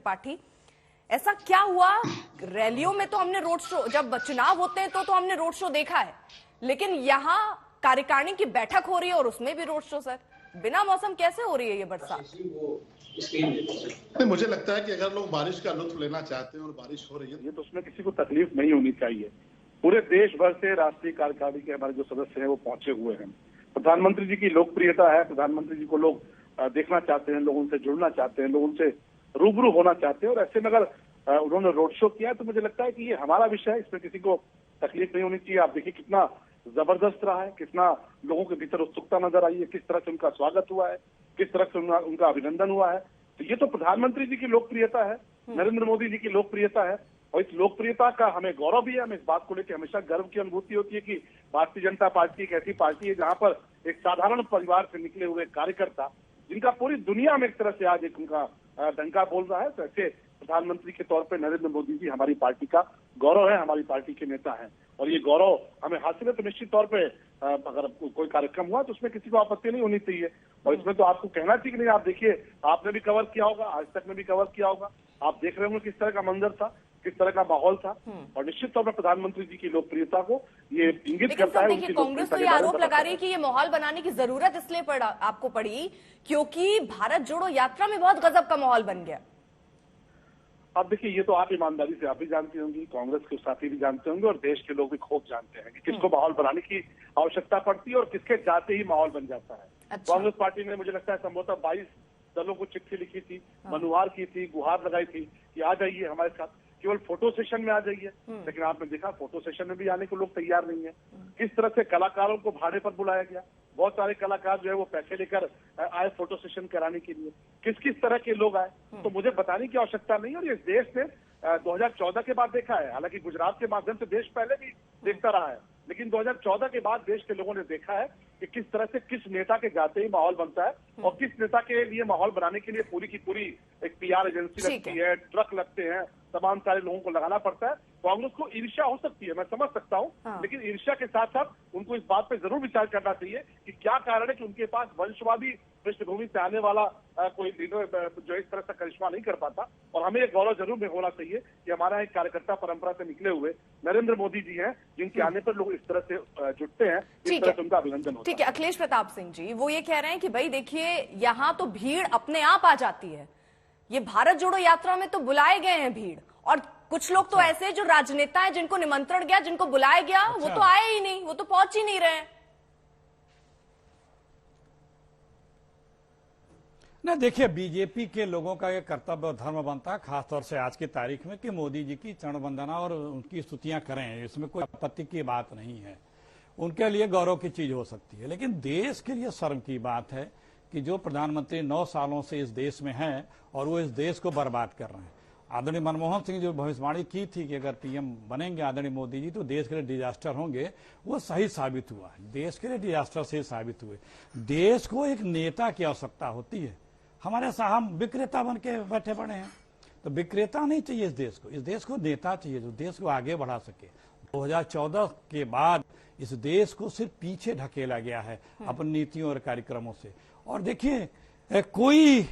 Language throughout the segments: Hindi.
त्रिपाठी, ऐसा क्या हुआ? रैलियों में तो हमने रोड शो, जब चुनाव होते हैं तो हमने रोड शो देखा है, लेकिन यहाँ कार्यकारिणी की बैठक हो रही है और उसमें भी रोड शो। सर, बिना मौसम कैसे हो रही है ये बरसात? मुझे लगता है कि अगर लोग बारिश का लुत्फ लेना चाहते हैं और बारिश हो रही है तो उसमें किसी को तकलीफ नहीं होनी चाहिए। पूरे देश भर से राष्ट्रीय कार्यकारिणी के हमारे जो सदस्य हैं वो पहुंचे हुए हैं। प्रधानमंत्री जी की लोकप्रियता है, प्रधानमंत्री जी को लोग देखना चाहते हैं, लोग उनसे जुड़ना चाहते हैं, लोग उनसे रूबरू होना चाहते हैं, और ऐसे में अगर उन्होंने रोड शो किया तो मुझे लगता है कि ये हमारा विषय है, इसमें किसी को तकलीफ नहीं होनी चाहिए। आप देखिए कितना जबरदस्त रहा है, कितना लोगों के भीतर उत्सुकता नजर आई है, किस तरह से उनका स्वागत हुआ है, किस तरह से उनका अभिनंदन हुआ है। तो ये तो प्रधानमंत्री जी की लोकप्रियता है, नरेंद्र मोदी जी की लोकप्रियता है, और इस लोकप्रियता का हमें गौरव भी है। हमें इस बात को लेकर हमेशा गर्व की अनुभूति होती है कि भारतीय जनता पार्टी एक ऐसी पार्टी है जहां पर एक साधारण परिवार से निकले हुए कार्यकर्ता, जिनका पूरी दुनिया में एक तरह से आज एक उनका डंका बोल रहा है, तो ऐसे प्रधानमंत्री के तौर पर नरेंद्र मोदी जी हमारी पार्टी का गौरव है, हमारी पार्टी के नेता हैं, और ये गौरव हमें हासिल है। तो निश्चित तौर पे अगर कोई कार्यक्रम हुआ तो उसमें किसी को आपत्ति नहीं होनी चाहिए, और इसमें तो आपको कहना चाहिए कि नहीं। आप देखिए, आपने भी कवर किया होगा, आज तक में भी कवर किया होगा, आप देख रहे होंगे किस तरह का मंजर था, किस तरह का माहौल था, और निश्चित तौर पर प्रधानमंत्री जी की लोकप्रियता को ये इंगित करता है। देखिए, कांग्रेस तो ये आरोप लगा रही है कि ये माहौल बनाने की जरूरत इसलिए आपको पड़ी क्योंकि भारत जोड़ो यात्रा में बहुत गजब का माहौल बन गया। अब देखिए, ये तो आप ईमानदारी से आप भी जानती होंगी, कांग्रेस के साथी भी जानते होंगे, और देश के लोग भी खूब जानते हैं कि किसको माहौल बनाने की आवश्यकता पड़ती है और किसके जाते ही माहौल बन जाता है। अच्छा। कांग्रेस पार्टी ने मुझे लगता है संभवतः 22 दलों को चिट्ठी लिखी थी, मनुहार की थी, गुहार लगाई थी कि आ जाइए हमारे साथ, केवल फोटो सेशन में आ जाइए, लेकिन आपने देखा फोटो सेशन में भी आने को लोग तैयार नहीं है। किस तरह से कलाकारों को भाड़े पर बुलाया गया, बहुत सारे कलाकार जो है वो पैसे लेकर आए फोटो सेशन कराने के लिए, किस किस तरह के लोग आए, तो मुझे बताने की आवश्यकता नहीं। और ये देश ने 2014 के बाद देखा है, हालांकि गुजरात के माध्यम से देश पहले भी देखता रहा है, लेकिन 2014 के बाद देश के लोगों ने देखा है कि किस तरह से किस नेता के जाते ही माहौल बनता है, और किस नेता के लिए माहौल बनाने के लिए पूरी की पूरी एक PR एजेंसी लगती है, ट्रक लगते हैं, तमाम सारे लोगों को लगाना पड़ता है। कांग्रेस को ईर्ष्या हो सकती है, मैं समझ सकता हूँ, लेकिन ईर्ष्या के साथ साथ उनको इस बात पे जरूर विचार करना चाहिए कि क्या कारण है कि उनके पास वंशवादी पृष्ठभूमि से आने वाला कोई लीडर जो इस तरह से करिश्मा नहीं कर पाता। और हमें एक गौरव जरूर होना चाहिए कि हमारा एक कार्यकर्ता परंपरा से निकले हुए नरेंद्र मोदी जी हैं, जिनके आने पर लोग इस तरह से जुटते हैं, इस तरह से उनका अभिनंदन होता है। ठीक है, अखिलेश प्रताप सिंह जी वो ये कह रहे हैं कि भाई देखिए, यहाँ तो भीड़ अपने आप आ जाती है, ये भारत जोड़ो यात्रा में तो बुलाए गए हैं भीड़, और कुछ लोग तो ऐसे जो राजनेता हैं जिनको निमंत्रण गया, जिनको बुलाया गया, वो तो आए ही नहीं, वो तो पहुंच ही नहीं रहे हैं। ना देखिए, बीजेपी के लोगों का एक कर्तव्य और धर्म बनता है, खासतौर से आज की तारीख में, कि मोदी जी की चरण वंदना और उनकी स्तुतियां करें, इसमें कोई आपत्ति की बात नहीं है, उनके लिए गौरव की चीज हो सकती है। लेकिन देश के लिए शर्म की बात है कि जो प्रधानमंत्री 9 सालों से इस देश में हैं और वो इस देश को बर्बाद कर रहे हैं। आदरणीय मनमोहन सिंह जो भविष्यवाणी की थी कि अगर PM बनेंगे आदरणीय मोदी जी तो देश के लिए डिजास्टर होंगे, वो सही साबित हुआ। देश के लिए डिजास्टर से साबित हुए। देश को एक नेता की आवश्यकता होती है। हमारे साहब विक्रेता बन के बैठे पड़े हैं, तो विक्रेता नहीं चाहिए इस देश को नेता चाहिए जो देश को आगे बढ़ा सके। 2014 के बाद इस देश को सिर्फ पीछे ढकेला गया है अपनी नीतियों और कार्यक्रमों से। और देखिए, कोई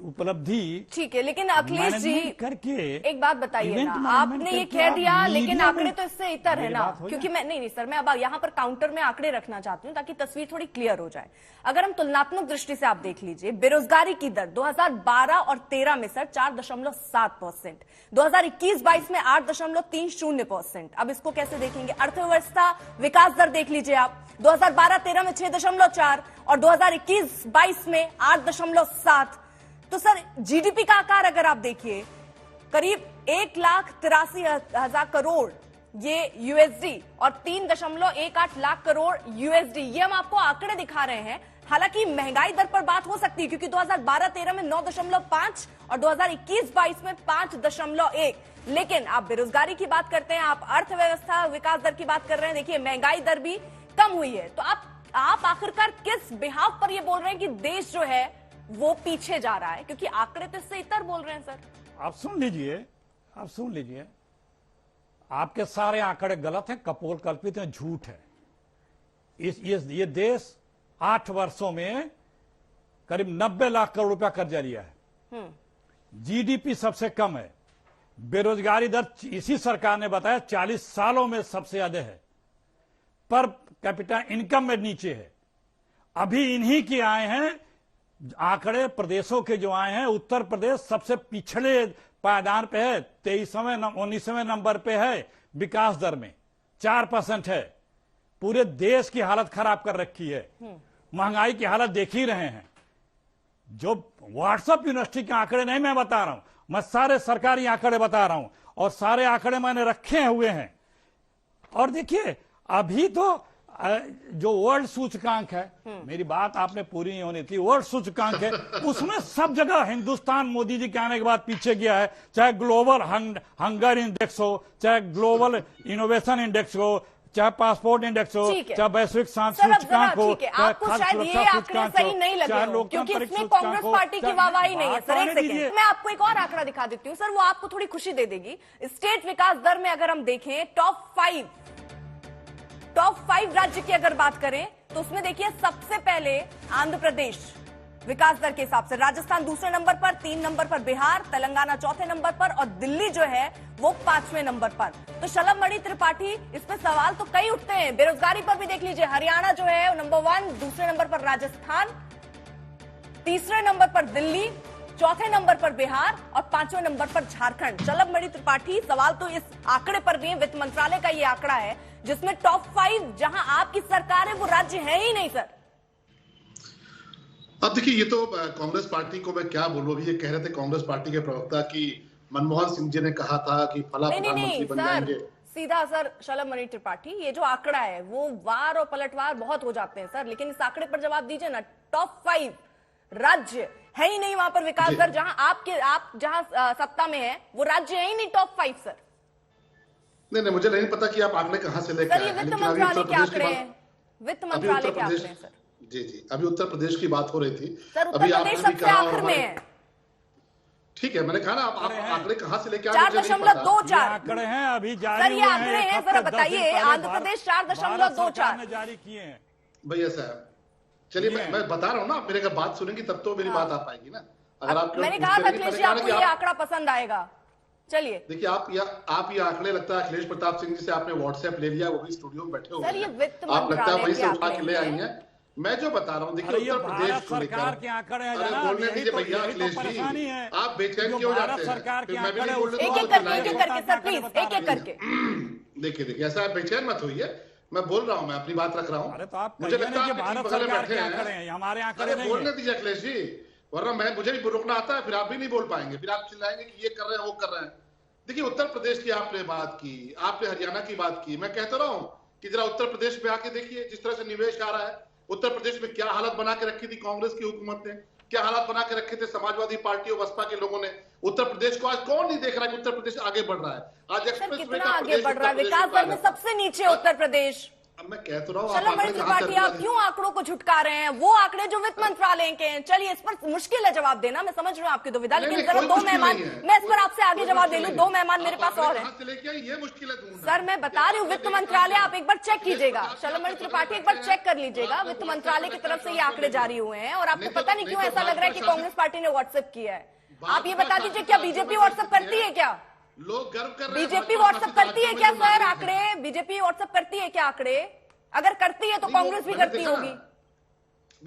उपलब्धि ठीक है, लेकिन अखिलेश जी करके एक बात बताइए ना, आपने ये कह दिया, लेकिन आंकड़े तो इससे इतर है ना, क्योंकि मैं नहीं सर, मैं अब यहाँ पर काउंटर में आंकड़े रखना चाहती हूँ ताकि तस्वीर थोड़ी क्लियर हो जाए। अगर हम तुलनात्मक दृष्टि से आप देख लीजिए, बेरोजगारी की दर 2012 और 13 में सर 4.7%, 2021-22 में 8.30%। अब इसको कैसे देखेंगे? अर्थव्यवस्था विकास दर देख लीजिए आप, 2012-13 में 6.4 और 2021-22 में 8.7। तो सर GDP का आकार अगर आप देखिए, करीब 1,83,000 करोड़ ये USD और 3.18 लाख करोड़ USD, ये हम आपको आंकड़े दिखा रहे हैं। हालांकि महंगाई दर पर बात हो सकती है क्योंकि 2012-13 में 9.5 और 2021-22 में 5.1, लेकिन आप बेरोजगारी की बात करते हैं, आप अर्थव्यवस्था विकास दर की बात कर रहे हैं, देखिए महंगाई दर भी कम हुई है। तो आप आखिरकार किस बिहाफ पर ये बोल रहे हैं कि देश जो है वो पीछे जा रहा है? क्योंकि आंकड़े तो इससे इतर बोल रहे हैं सर। आप सुन लीजिए, आपके सारे आंकड़े गलत हैं, कपोल कल्पित हैं, झूठ है। ये देश 8 वर्षों में करीब 90 लाख करोड़ रुपया कर्जा लिया है। जीडीपी सबसे कम है, बेरोजगारी दर इसी सरकार ने बताया 40 सालों में सबसे ज्यादा है, पर कैपिटा इनकम में नीचे है। अभी इन्हीं के आए हैं आंकड़े प्रदेशों के जो आए हैं, उत्तर प्रदेश सबसे पिछले पायदान पे है, 19वें नंबर पे है विकास दर में, 4% है। पूरे देश की हालत खराब कर रखी है, महंगाई की हालत देख ही रहे हैं। जो व्हाट्सएप यूनिवर्सिटी के आंकड़े नहीं मैं बता रहा हूं, मैं सारे सरकारी आंकड़े बता रहा हूं, और सारे आंकड़े मैंने रखे हुए हैं। और देखिए अभी तो जो वर्ल्ड सूचकांक है, मेरी बात आपने पूरी नहीं होनी थी, वर्ल्ड सूचकांक है, उसमें सब जगह हिंदुस्तान मोदी जी के आने के बाद पीछे गया है। चाहे ग्लोबल हंगर इंडेक्स हो, चाहे ग्लोबल इनोवेशन इंडेक्स हो, चाहे पासपोर्ट इंडेक्स हो, चाहे वैश्विक सूचकांक हो, आपको शायद ये आंकड़े सही नहीं लगे हो, क्योंकि इसमें कांग्रेस पार्टी की वाहवाही नहीं है। सर एक सेकंड, मैं आपको एक और आंकड़ा दिखा देती हूँ सर, वो आपको थोड़ी खुशी दे देगी। स्टेट विकास दर में अगर हम देखें टॉप 5 राज्य की अगर बात करें तो उसमें देखिए सबसे पहले आंध्र प्रदेश विकास दर के हिसाब से, राजस्थान दूसरे नंबर पर, 3 नंबर पर बिहार, तेलंगाना चौथे नंबर पर और दिल्ली जो है वो 5वें नंबर पर। तो शलभ मणि त्रिपाठी, इस पे सवाल तो कई उठते हैं। बेरोजगारी पर भी देख लीजिए, हरियाणा जो है नंबर 1, दूसरे नंबर पर राजस्थान, तीसरे नंबर पर दिल्ली, चौथे नंबर पर बिहार और 5वें नंबर पर झारखंड। शलभ मणि त्रिपाठी, सवाल तो इस आंकड़े पर भी है, वित्त मंत्रालय का ये आंकड़ा है जिसमें टॉप 5 जहां आपकी सरकार है वो राज्य है ही नहीं सर। अब देखिए, ये तो कांग्रेस पार्टी को मैं क्या बोलूं, अभी ये कह रहे थे कांग्रेस पार्टी के प्रवक्ता की मनमोहन सिंह जी ने कहा था कि फला प्रधानमंत्री बन जाएंगे। सीधा सर शलभ मणि त्रिपाठी, ये जो आंकड़ा है वो वार और पलटवार बहुत हो जाते हैं सर, लेकिन इस आंकड़े पर जवाब दीजिए ना। टॉप 5 राज्य है ही नहीं वहां पर विकास दर, जहां आप जहां सत्ता में है वो राज्य है ही नहीं टॉप 5 सर। नहीं, मुझे नहीं पता कि आप आंकड़े कहां से लेकर आए हैं। वित्त मंत्रालय के आंकड़े हैं, वित्त मंत्रालय के आंकड़े हैं सर। जी, अभी उत्तर प्रदेश की बात हो रही थी सर, उत्तर प्रदेश सबसे आखिर में है। ठीक है, मैंने कहा ना, आप आंकड़े कहां से लेके आए? 4.24 आंकड़े हैं अभी जारी सर, ये आंकड़े हैं सर, बताइए। आंध्र प्रदेश 4.24 जारी किए हैं भैया साहब। चलिए मैं बता रहा हूँ ना, आप मेरे अगर बात सुनेंगी तब तो मेरी बात आ पाएगी ना। अगर आप मैंने कहा था अखिलेश जी आपको ये आंकड़ा पसंद आएगा। चलिए देखिए, आप ये आंकड़े लगता है अखिलेश प्रताप सिंह जी से आपने व्हाट्सएप ले लिया, वो भी स्टूडियो में बैठे हुए हैं, आप लगता है वहीं से उठा के ले आई हैं। मैं जो बता रहा हूँ, देखिए उत्तर प्रदेश को सरकार के आंकड़े हैं, बोलने दीजिए भैया अखिलेश जी, आप बेचैन क्यों हो जाते हैं? सरकार के एक एक करके सर, प्लीज एक एक करके। देखिए ऐसा बेचैन मत होइए, मैं बोल रहा हूँ, मैं अपनी बात रख रहा हूँ। मुझे लगता है भारत सरकार के आंकड़े हैं, हमारे आंकड़े नहीं। बोलने दीजिए अखिलेश जी, वरना मुझे भी रोकना आता है, फिर आप भी नहीं बोल पाएंगे, फिर आप चिल्लाएंगे कि ये कर रहे हैं वो कर रहे हैं। देखिए उत्तर प्रदेश की आपने बात की, आपने हरियाणा की बात की, मैं कहता रहा हूँ कि जरा उत्तर प्रदेश में आके देखिए जिस तरह से निवेश आ रहा है। उत्तर प्रदेश में क्या हालत बना के रखी थी कांग्रेस की हुकूमत ने, क्या हालात बना के रखे थे समाजवादी पार्टी और बसपा के लोगों ने। उत्तर प्रदेश को आज कौन नहीं देख रहा है कि उत्तर प्रदेश आगे बढ़ रहा है। आज कितना आगे बढ़ रहा है, विकास दर में सबसे नीचे उत्तर प्रदेश। अब मैं कह तो रहा हूँ, शलभ मणि त्रिपाठी, आप क्यों आंकड़ों को झुटका रहे हैं? वो आंकड़े जो वित्त मंत्रालय के हैं। चलिए, इस पर मुश्किल है जवाब देना, मैं समझ रहा हूँ आपकी दुविधा, लेकिन जरा 2 मेहमान, मैं इस पर आपसे आगे जवाब दे लूं। 2 मेहमान मेरे पास और हैं सर, मैं बता रही हूँ वित्त मंत्रालय, आप एक बार चेक कीजिएगा। शलभ मणि त्रिपाठी, एक बार चेक कर लीजिएगा, वित्त मंत्रालय की तरफ से ये आंकड़े जारी हुए हैं और आपको पता नहीं क्यों ऐसा लग रहा है कि कांग्रेस पार्टी ने व्हाट्सएप किया है। आप ये बता दीजिए, क्या बीजेपी व्हाट्सएप करती है? क्या लोग गर्व कर रहे हैं? बीजेपी व्हाट्सएप करती है क्या सर आंकड़े? बीजेपी व्हाट्सएप करती है क्या आंकड़े? अगर करती है तो कांग्रेस भी करती होगी।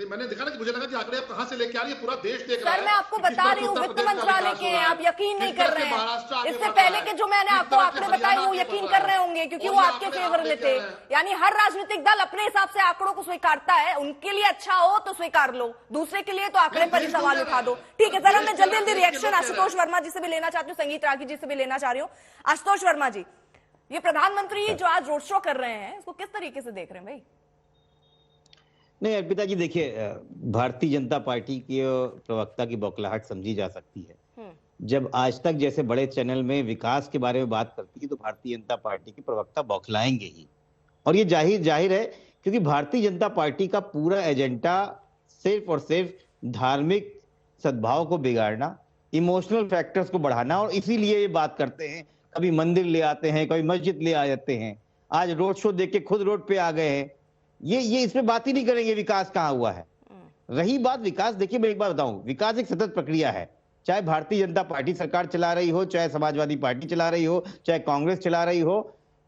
मैंने देखा ना कि मुझे लगा कि आंकड़े आप कहां से लेके आ रही है, पूरा देश देख रहा है। सर मैं आपको बता रही हूँ, वित्त मंत्रालय के हैं, आप यकीन नहीं कर रहे हैं। इससे पहले के जो मैंने आपको आंकड़े बताए वो यकीन कर रहे होंगे, क्योंकि वो आपके फेवर में थे। यानी हर राजनीतिक दल अपने हिसाब से आंकड़ों को स्वीकारता है, उनके लिए अच्छा हो तो स्वीकार लो, दूसरे के लिए तो आंकड़े पर ही सवाल उठा दो। ठीक है सर, मैं जल्दी जल्दी रिएक्शन आशुतोष वर्मा जी से भी लेना चाहती हूँ, संगीत रागी जी से भी लेना चाह रही हूँ। आशुतोष वर्मा जी, ये प्रधानमंत्री जो आज रोड शो कर रहे हैं, इसको किस तरीके से देख रहे हैं भाई? नहीं अर्पिता जी, देखिए भारतीय जनता पार्टी की प्रवक्ता की बौखलाहट समझी जा सकती है। जब आज तक जैसे बड़े चैनल में विकास के बारे में बात करती है तो भारतीय जनता पार्टी के प्रवक्ता बौखलाएंगे ही, और ये जाहिर है, क्योंकि भारतीय जनता पार्टी का पूरा एजेंडा सिर्फ और सिर्फ धार्मिक सद्भाव को बिगाड़ना, इमोशनल फैक्टर्स को बढ़ाना, और इसीलिए ये बात करते हैं। कभी मंदिर ले आते हैं, कभी मस्जिद ले आ जाते हैं, आज रोड शो देख के खुद रोड पे आ गए हैं। ये इस पे बात ही नहीं करेंगे विकास कहाँ हुआ है। रही बात विकास, देखिए मैं एक बात बताऊं, विकास एक सतत प्रक्रिया है, चाहे भारतीय जनता पार्टी सरकार चला रही हो, चाहे समाजवादी पार्टी चला रही हो, चाहे कांग्रेस चला रही हो,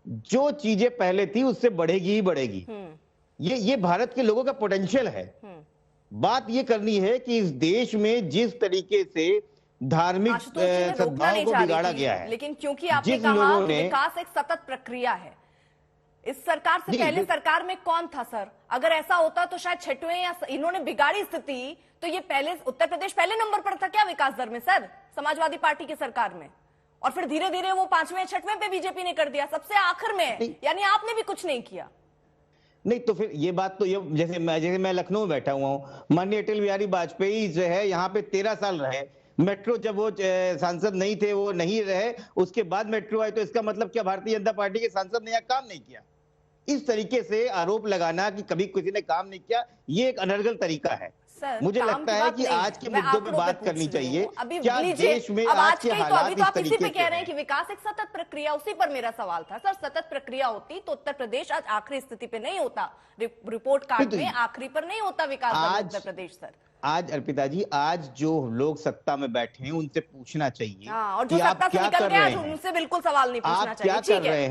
जो चीजें पहले थी उससे बढ़ेगी ही बढ़ेगी। ये भारत के लोगों का पोटेंशियल है। बात ये करनी है कि इस देश में जिस तरीके से धार्मिक सद्भाव को बिगाड़ा गया है, लेकिन क्योंकि आपने कहा कि विकास एक सतत प्रक्रिया है, इस सरकार से पहले सरकार में कौन था सर? अगर ऐसा होता तो शायद छठवें या इन्होंने बिगाड़ी स्थिति, तो ये पहले उत्तर प्रदेश पहले नंबर पर था क्या विकास दर में सर, समाजवादी पार्टी की सरकार में? और फिर धीरे धीरे वो 5वें 6वें पे बीजेपी ने कर दिया, सबसे आखिर में, यानी आपने भी कुछ नहीं किया। नहीं तो फिर ये बात तो ये जैसे मैं लखनऊ में बैठा हुआ हूं, माननीय अटल बिहारी वाजपेयी जो है यहाँ पे 13 साल रहे, मेट्रो जब वो सांसद नहीं थे, वो नहीं रहे, उसके बाद मेट्रो आई, तो इसका मतलब क्या भारतीय जनता पार्टी के सांसद ने यहाँ काम नहीं किया? इस तरीके से आरोप लगाना कि कभी किसी ने काम नहीं किया, ये एक अनर्गल तरीका है। मुझे लगता है कि आज के मुद्दों पे बात करनी चाहिए। क्या देश में आज के हालात इस तरीके से कह रहे हैं कि विकास एक सतत प्रक्रिया, उसी पर मेरा सवाल था सर। सतत प्रक्रिया होती तो उत्तर प्रदेश आज आखिरी स्थिति पे नहीं होता, रिपोर्ट कार्ड में आखिरी पर नहीं होता विकास उत्तर प्रदेश सर। आज अर्पिता जी, आज जो लोग सत्ता में बैठे हैं उनसे पूछना चाहिए और जो सत्ता से निकल गए उनसे बिल्कुल सवाल नहीं पूछना चाहिए। आप क्या कर रहे हैं?